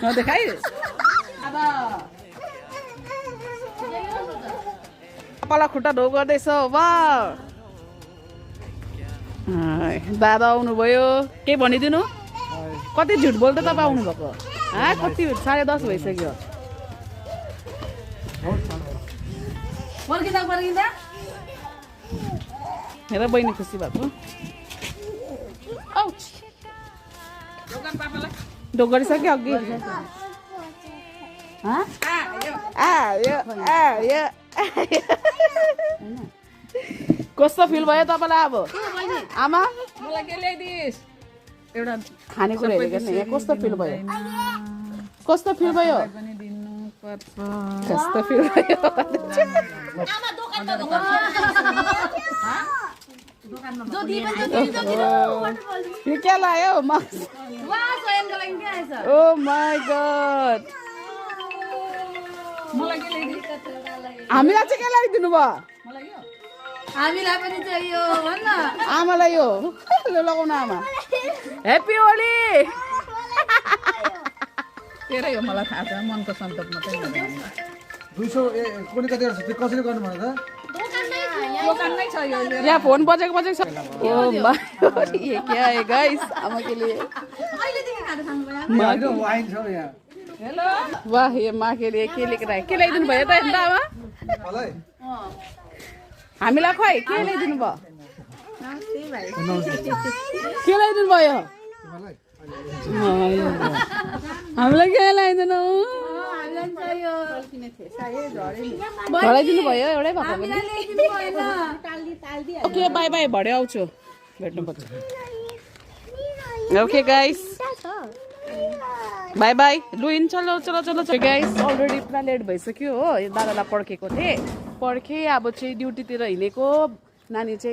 नदेखाइ कपाला खुट्टा ढो गर्दैछ वाह दादा आउनुभयो के भनिदिनु कति झुट बोल्दै तपाईँ आउनुभएको कति 10:30 भइसक्यो हेर बहिनी खुसी भएको ढोक गरिसक्यो अघि कस्तो फिल भयो तपाईँलाई अब आमा मलाई के ल्याइदिस् एउटा खानेकुरा हेरेको नि यहाँ कस्तो फिल भयो कस्तो फिल भयो पनि दिनु पर्छ कस्तो फिल भयो यो क्या लायो ओ माई गॉड मलाई के ल्याइदिस् हामीलाई चाहिँ के ल्याइदिनु भयो मलाई यो हामीलाई पनि चाहियो भन्न आमालाई यो लगाउन आमा ह्याप्पी होली तेरै हो मलाई थाहा छ मनको सन्तोष मात्रै 200 कुनै कति कसरी गर्नु भने त दोकान नै छ यो यहाँ फोन बजेको छ ओ माय गॉड ये क्या है गाइस आमा के लिए अहिलेदेखि खाना खानु भयो होइन वाइन छ यहाँ हेलो वाह ये माँ के लिए के लेकर आए के ल्याइदिनु भयो त हेर्दा आमा मलाई हामीलाई खोइ के ल्याइदिनु भयो के ल्याइदिनु भयो मलाई हामीलाई के ल्याइदिनु भराइदिनु भयो एउटै भएको पनि ओके बाई बाई भरे आउँछु भेट्नु पर्छ okay guys by by Lewin चलो चलो चलो गाइस अलरेडी पुरा लेट भइसक्यो हो दादालाई पर्खेको थिएँ पर्खेँ अब चाहिँ ड्युटीतिर हिँडेको नानी चाहिँ